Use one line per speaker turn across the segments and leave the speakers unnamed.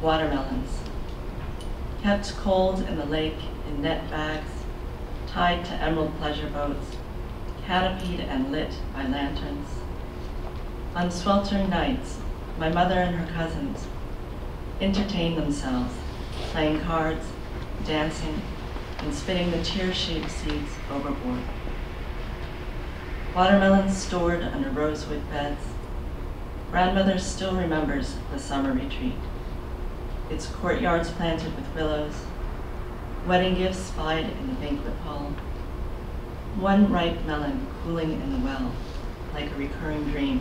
watermelons, kept cold in the lake in net bags, tied to emerald pleasure boats, canopied and lit by lanterns. On sweltering nights, my mother and her cousins entertained themselves, playing cards, dancing, and spitting the tear-shaped seeds overboard. Watermelons stored under rosewood beds. Grandmother still remembers the summer retreat, its courtyards planted with willows, wedding gifts spied in the banquet hall, one ripe melon cooling in the well like a recurring dream.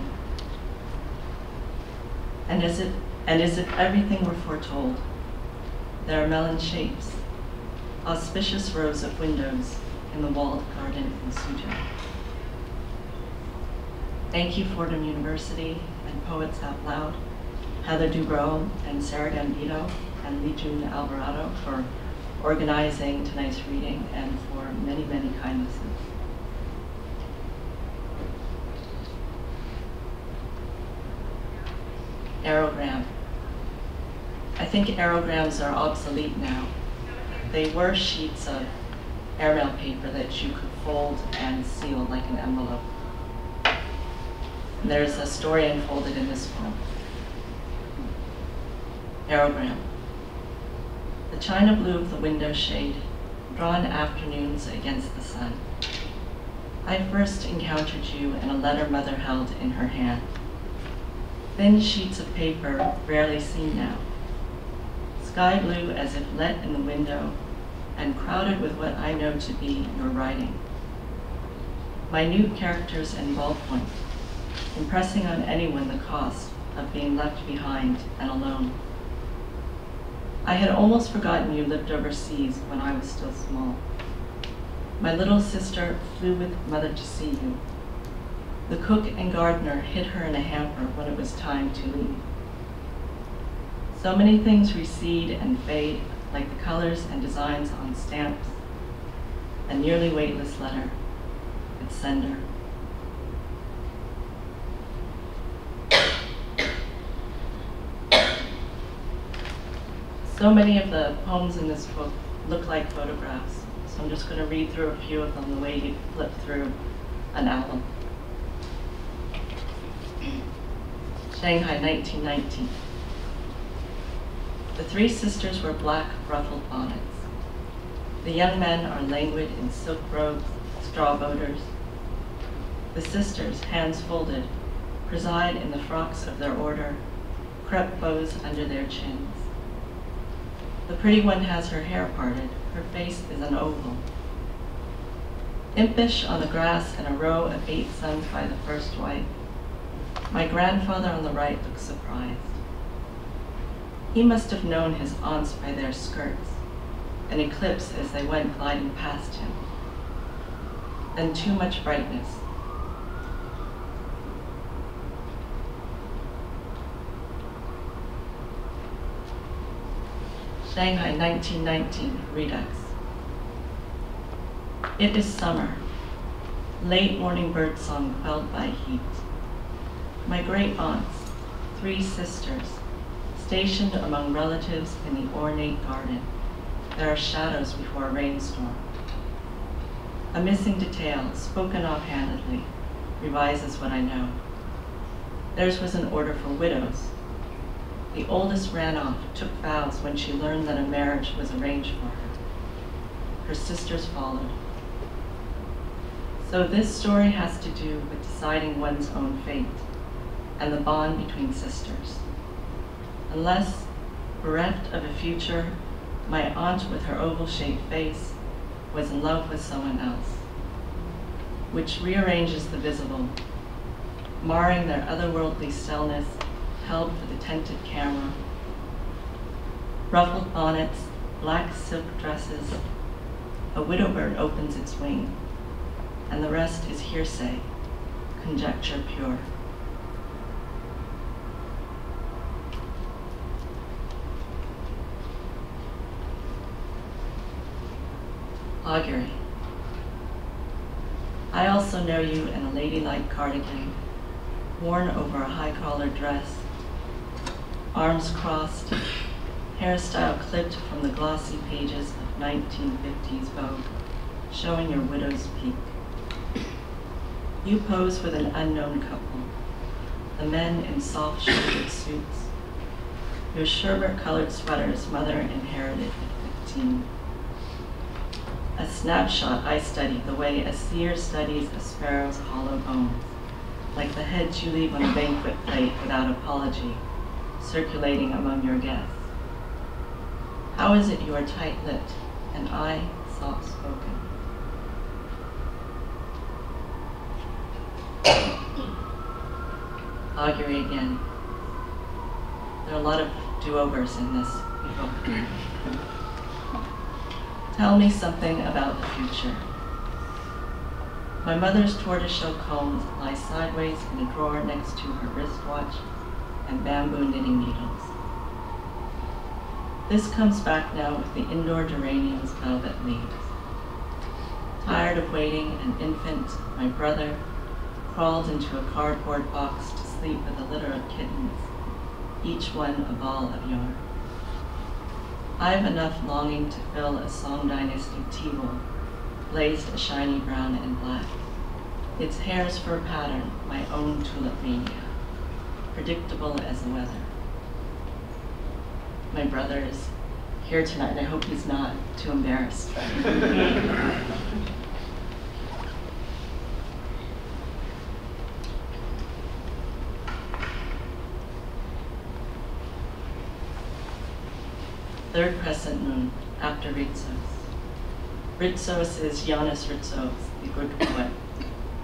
And as if everything were foretold, there are melon shapes, auspicious rows of windows in the walled garden in Suzhou. Thank you, Fordham University and Poets Out Loud, Heather Dubrow and Sarah Gambito and Lee June Alvarado for organizing tonight's reading and for many, many kindnesses. Aerogram. I think aerograms are obsolete now. They were sheets of airmail paper that you could fold and seal like an envelope. And there's a story unfolded in this poem. Aerogram. The china blue of the window shade, drawn afternoons against the sun. I first encountered you in a letter mother held in her hand. Thin sheets of paper rarely seen now. Sky blue as if let in the window and crowded with what I know to be your writing. Minute characters and ballpoint, impressing on anyone the cost of being left behind and alone. I had almost forgotten you lived overseas when I was still small. My little sister flew with mother to see you. The cook and gardener hid her in a hamper when it was time to leave. So many things recede and fade like the colors and designs on stamps. A nearly weightless letter, its sender. So many of the poems in this book look like photographs, so I'm just going to read through a few of them the way you flip through an album. Shanghai, 1919. The three sisters wear black ruffled bonnets. The young men are languid in silk robes, straw boaters. The sisters, hands folded, preside in the frocks of their order, crepe bows under their chins. The pretty one has her hair parted, her face is an oval. Impish on the grass in a row of 8 sons by the first wife, my grandfather on the right looks surprised. He must have known his aunts by their skirts, an eclipse as they went gliding past him. Then too much brightness. Shanghai, 1919, Redux. It is summer, late morning birdsong quelled by heat. My great aunts, 3 sisters, stationed among relatives in the ornate garden. There are shadows before a rainstorm. A missing detail, spoken offhandedly, revises what I know. Theirs was an order for widows. The oldest ran off, took vows when she learned that a marriage was arranged for her. Her sisters followed. So this story has to do with deciding one's own fate and the bond between sisters. Unless, bereft of a future, my aunt with her oval-shaped face was in love with someone else, which rearranges the visible, marring their otherworldly stillness held for the tented camera. Ruffled bonnets, black silk dresses, a widow bird opens its wing, and the rest is hearsay, conjecture pure. Augury. I also know you in a ladylike cardigan, worn over a high-collared dress, arms crossed, hairstyle clipped from the glossy pages of 1950s Vogue, showing your widow's peak. You pose with an unknown couple, the men in soft shouldered suits, your sherbet-colored sweaters mother inherited at 15. A snapshot I study the way a seer studies a sparrow's hollow bones, like the heads you leave on a banquet plate without apology, circulating among your guests. How is it you are tight-lipped and I soft-spoken? Augury again. There are a lot of do-overs in this book. Tell me something about the future. My mother's tortoiseshell combs lie sideways in a drawer next to her wristwatch and bamboo knitting needles. This comes back now with the indoor geranium's velvet leaves. Tired of waiting, an infant, my brother, crawled into a cardboard box to sleep with a litter of kittens, each one a ball of yarn. I have enough longing to fill a Song Dynasty tea-bowl, glazed a shiny brown and black. Its hare's fur pattern, my own tulip mania, predictable as the weather. My brother is here tonight. I hope he's not too embarrassed. Third crescent moon, after Ritsos. Ritsos is Yannis Ritsos, the Greek poet,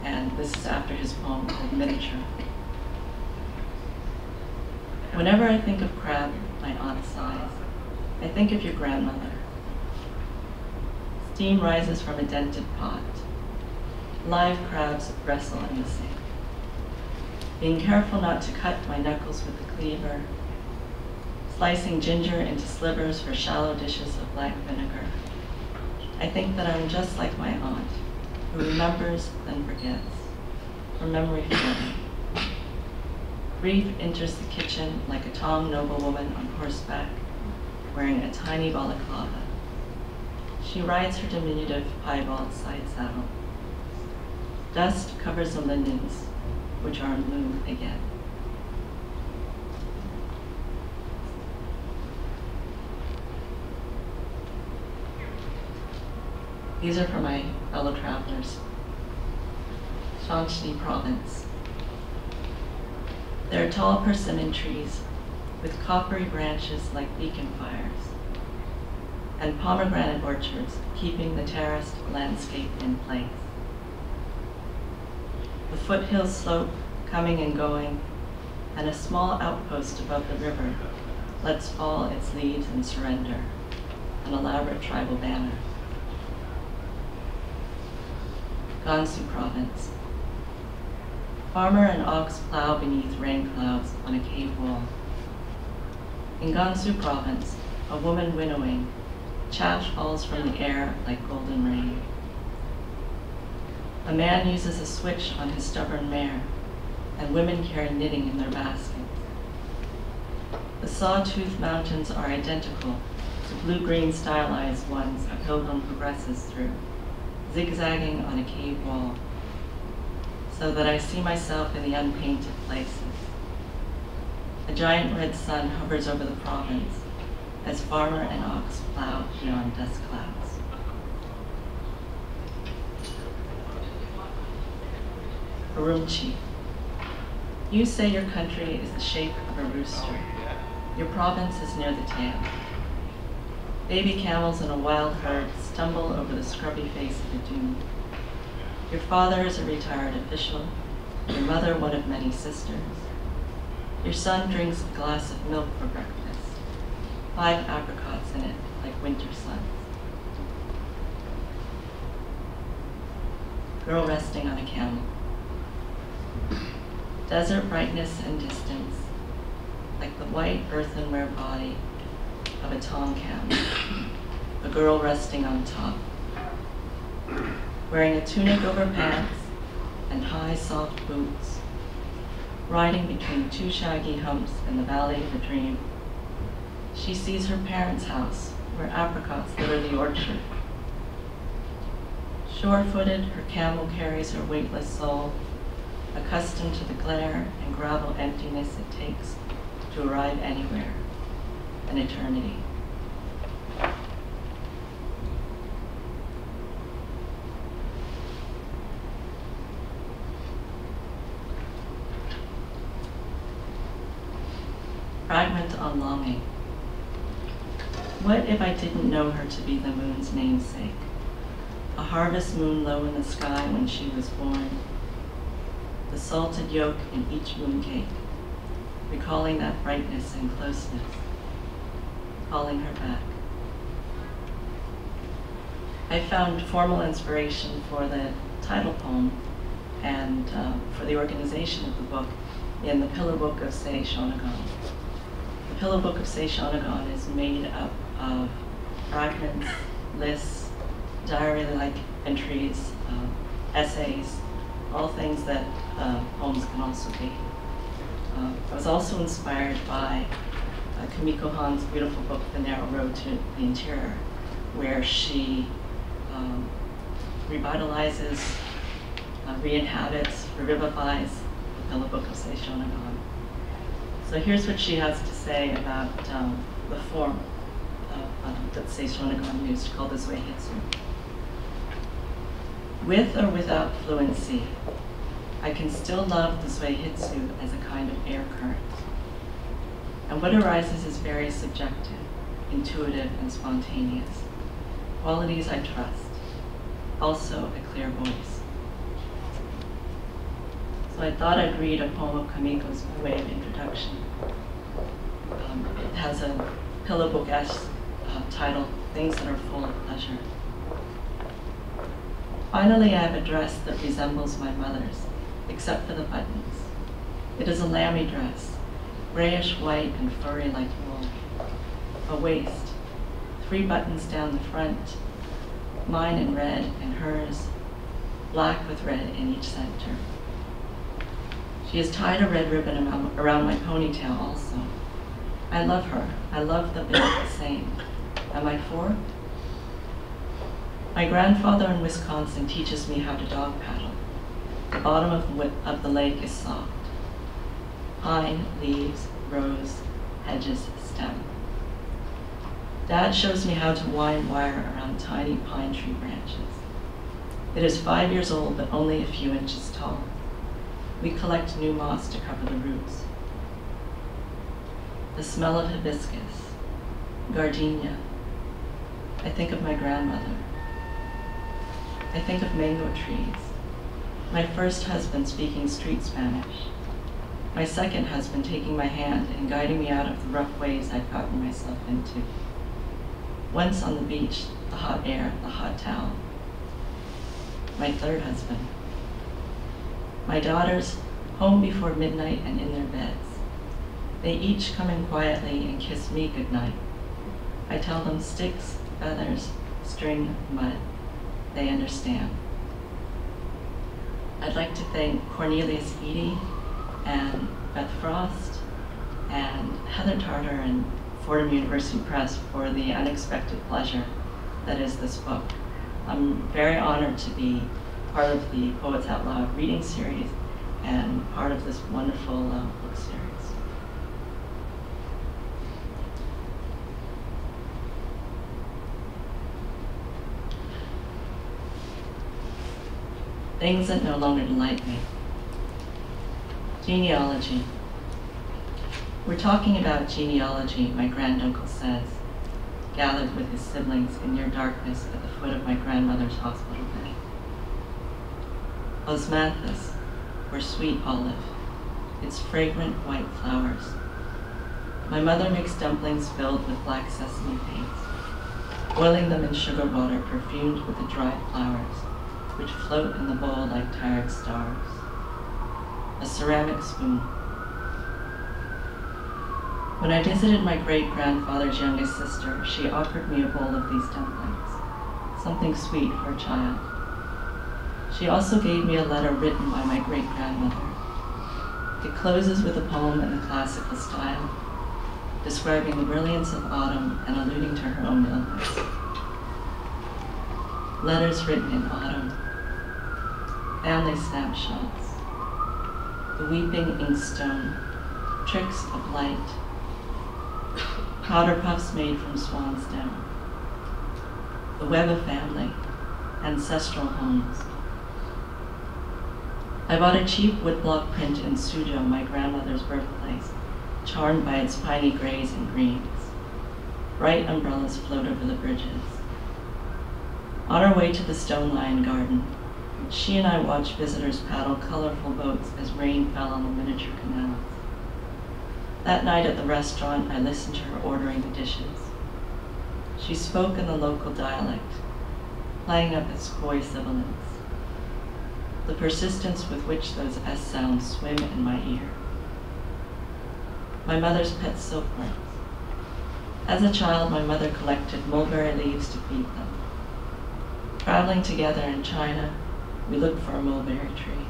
and this is after his poem called Miniature. Whenever I think of crab, my aunt sighs, I think of your grandmother. Steam rises from a dented pot. Live crabs wrestle in the sink. Being careful not to cut my knuckles with the cleaver, slicing ginger into slivers for shallow dishes of black vinegar. I think that I'm just like my aunt, who remembers then forgets, her memory failing. Grief enters the kitchen like a tall noblewoman on horseback, wearing a tiny balaclava. She rides her diminutive piebald side saddle. Dust covers the lindens, which are in bloom again. These are for my fellow travelers. Shanxi Province. There are tall persimmon trees with coppery branches like beacon fires, and pomegranate orchards keeping the terraced landscape in place. The foothills slope coming and going, and a small outpost above the river lets fall its leaves and surrender, an elaborate tribal banner. Gansu Province. Farmer and ox plow beneath rain clouds on a cave wall. In Gansu Province, a woman winnowing, chaff falls from the air like golden rain. A man uses a switch on his stubborn mare, and women carry knitting in their baskets. The sawtooth mountains are identical to blue-green stylized ones a pilgrim progresses through, zigzagging on a cave wall, so that I see myself in the unpainted places. A giant red sun hovers over the province as farmer and ox plow beyond dust clouds. Urumqi. You say your country is the shape of a rooster. Your province is near the tail. Baby camels in a wild herd stumble over the scrubby face of a dune. Your father is a retired official, your mother one of many sisters. Your son drinks a glass of milk for breakfast, 5 apricots in it like winter suns. Girl resting on a camel. Desert brightness and distance, like the white earthenware body of a tom camel, a girl resting on top, wearing a tunic over pants and high soft boots, riding between 2 shaggy humps in the valley of a dream. She sees her parents' house, where apricots litter the orchard. Sure-footed, her camel carries her weightless soul, accustomed to the glare and gravel emptiness it takes to arrive anywhere, an eternity. Fragment on longing. What if I didn't know her to be the moon's namesake? A harvest moon low in the sky when she was born. The salted yolk in each mooncake, recalling that brightness and closeness, calling her back. I found formal inspiration for the title poem and for the organization of the book in the Pillow Book of Sei Shonagon. The Pillow Book of Sei Shonagon is made up of fragments, lists, diary-like entries, essays, all things that poems can also be. I was also inspired by Kumiko Han's beautiful book, The Narrow Road to the Interior, where she revitalizes, re-inhabits, revivifies the Pillow Book of Sei Shonagon. So here's what she has to say about the form that Sei Shonagon used, called the Zuihitsu. With or without fluency, I can still love the Zuihitsu as a kind of air current. And what arises is very subjective, intuitive, and spontaneous. Qualities I trust. Also a clear voice. So I thought I'd read a poem of Kamiko's by way of introduction. It has a pillow book-esque title, Things That Are Full of Pleasure. Finally, I have a dress that resembles my mother's, except for the buttons. It is a lammy dress, grayish white and furry like wool. A waist, 3 buttons down the front, mine in red and hers, black with red in each center. She has tied a red ribbon around my ponytail also. I love her. I love them both the same. Am I fourth? My grandfather in Wisconsin teaches me how to dog paddle. The bottom of the lake is soft. Pine, leaves, rose, hedges, stem. Dad shows me how to wind wire around tiny pine tree branches. It is 5 years old, but only a few inches tall. We collect new moss to cover the roots. The smell of hibiscus, gardenia. I think of my grandmother. I think of mango trees. My first husband speaking street Spanish. My second husband taking my hand and guiding me out of the rough ways I'd gotten myself into. Once on the beach, the hot air, the hot towel. My third husband. My daughters, home before midnight and in their beds. They each come in quietly and kiss me goodnight. I tell them sticks, feathers, string, mud. They understand. I'd like to thank Cornelius Eady and Beth Frost and Heather Tarter and Fordham University Press for the unexpected pleasure that is this book. I'm very honored to be part of the Poets Out Loud reading series and part of this wonderful book series. Things that no longer delight me. Genealogy. We're talking about genealogy, my granduncle says, gathered with his siblings in near darkness at the foot of my grandmother's hospital bed. Osmanthus, or sweet olive, its fragrant white flowers. My mother makes dumplings filled with black sesame paste, boiling them in sugar water perfumed with the dried flowers, which float in the bowl like tired stars. A ceramic spoon. When I visited my great-grandfather's youngest sister, she offered me a bowl of these dumplings, something sweet for a child. She also gave me a letter written by my great-grandmother. It closes with a poem in the classical style, describing the brilliance of autumn and alluding to her own illness. Letters written in autumn, family snapshots, the weeping inkstone, tricks of light, powder puffs made from swan's down, the Weber family, ancestral homes. I bought a cheap woodblock print in Suzhou, my grandmother's birthplace, charmed by its piney grays and greens. Bright umbrellas float over the bridges. On our way to the stone-lined garden, she and I watched visitors paddle colorful boats as rain fell on the miniature canals. That night at the restaurant, I listened to her ordering the dishes. She spoke in the local dialect, playing up its coy sibilance. The persistence with which those S sounds swim in my ear. My mother's pet silkworms. As a child, my mother collected mulberry leaves to feed them. Traveling together in China, we looked for a mulberry tree.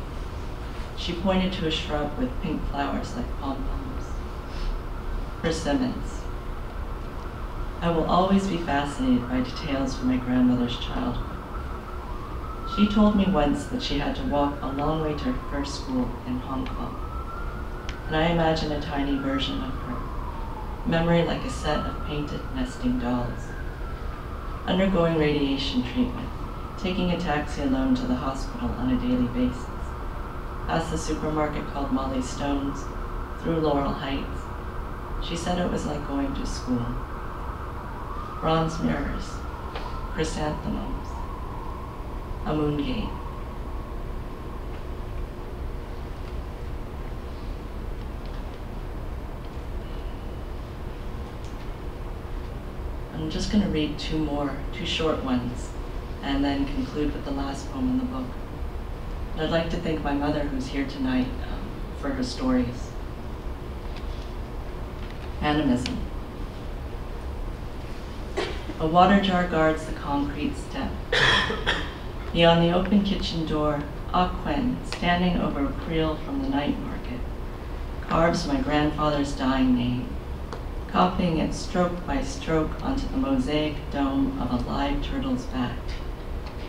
She pointed to a shrub with pink flowers like pom-poms. Persimmons. I will always be fascinated by details from my grandmother's childhood. She told me once that she had to walk a long way to her first school in Hong Kong, and I imagine a tiny version of her, memory like a set of painted nesting dolls. Undergoing radiation treatment, taking a taxi alone to the hospital on a daily basis, past the supermarket called Molly Stone's, through Laurel Heights. She said it was like going to school. Bronze mirrors, chrysanthemums, a moon gate. I'm just going to read two short ones, and then conclude with the last poem in the book. And I'd like to thank my mother, who's here tonight, for her stories. Animism. A water jar guards the concrete step. Beyond the open kitchen door, Ah Quen, standing over a creel from the night market, carves my grandfather's dying name, copying it stroke by stroke onto the mosaic dome of a live turtle's back,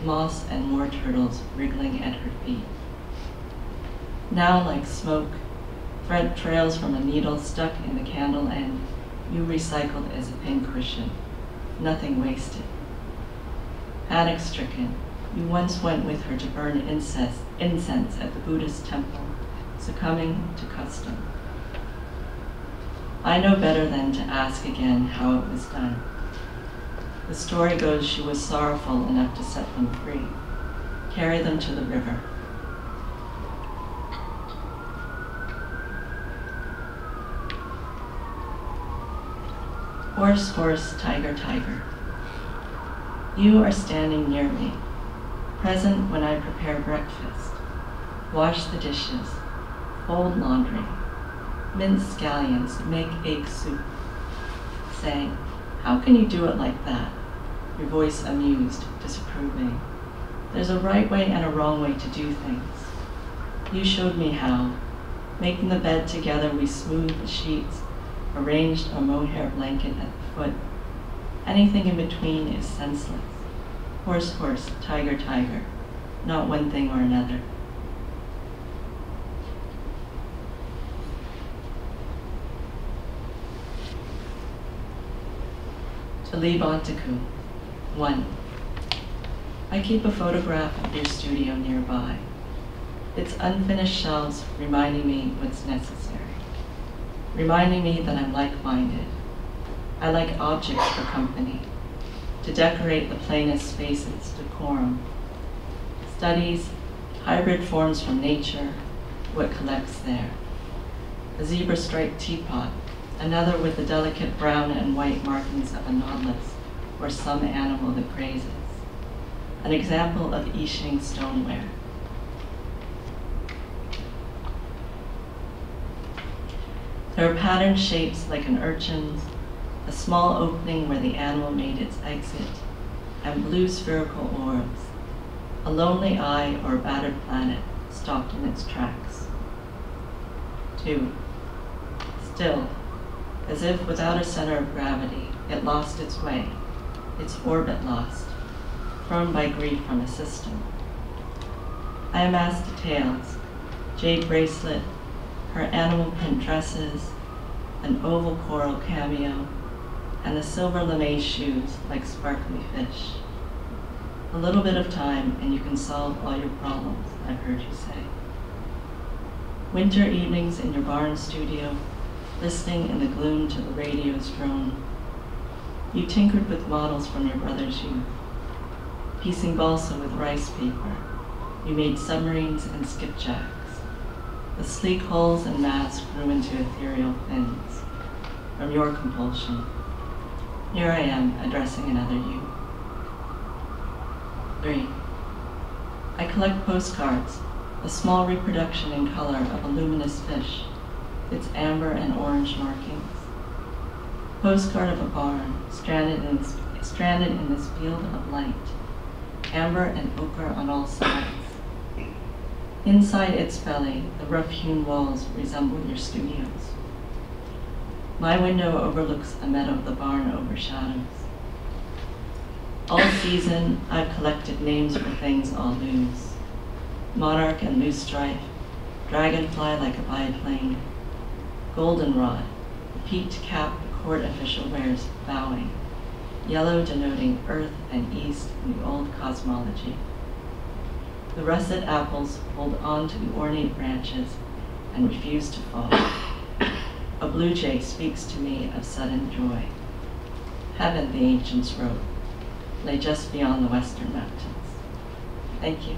moss and more turtles wriggling at her feet. Now, like smoke, thread trails from a needle stuck in the candle end, you recycled as a pincushion, nothing wasted. Panic-stricken, you once went with her to burn incense at the Buddhist temple, succumbing to custom. I know better than to ask again how it was done. The story goes she was sorrowful enough to set them free, carry them to the river. Horse, horse, tiger, tiger. You are standing near me, present when I prepare breakfast, wash the dishes, fold laundry, mince scallions, make egg soup, saying, "How can you do it like that?" Your voice amused, disapproving. There's a right way and a wrong way to do things. You showed me how. Making the bed together, we smoothed the sheets, arranged a mohair blanket at the foot. Anything in between is senseless. Horse, horse, tiger, tiger, not one thing or another. To leave Ontaku. 1. I keep a photograph of your studio nearby. Its unfinished shelves reminding me what's necessary. Reminding me that I'm like-minded. I like objects for company. To decorate the plainest spaces, decorum. Studies, hybrid forms from nature, what collects there. A zebra-striped teapot, another with the delicate brown and white markings of a nautilus or some animal that grazes. An example of I Ching stoneware. There are patterned shapes like an urchin's, a small opening where the animal made its exit, and blue spherical orbs, a lonely eye or a battered planet stopped in its tracks. 2. Still, as if without a center of gravity, it lost its way, its orbit lost, thrown by grief from a system. I amassed details, jade bracelet, her animal print dresses, an oval coral cameo, and the silver lame shoes like sparkly fish. A little bit of time and you can solve all your problems, I've heard you say. Winter evenings in your barn studio, listening in the gloom to the radio's drone. You tinkered with models from your brother's youth, piecing balsa with rice paper. You made submarines and skipjacks. The sleek hulls and masts grew into ethereal fins from your compulsion. Here I am addressing another you. 3. I collect postcards, a small reproduction in color of a luminous fish, its amber and orange markings. Postcard of a barn, stranded in this field of light, amber and ochre on all sides. Inside its belly, the rough-hewn walls resemble your studios. My window overlooks a meadow the barn overshadows. All season, I've collected names for things I'll lose. Monarch and loosestrife, dragonfly like a biplane, goldenrod, the peaked cap the court official wears bowing, yellow denoting earth and east in the old cosmology. The russet apples hold on to the ornate branches and refuse to fall. A blue jay speaks to me of sudden joy. Heaven, the ancients wrote, lay just beyond the western mountains. Thank you.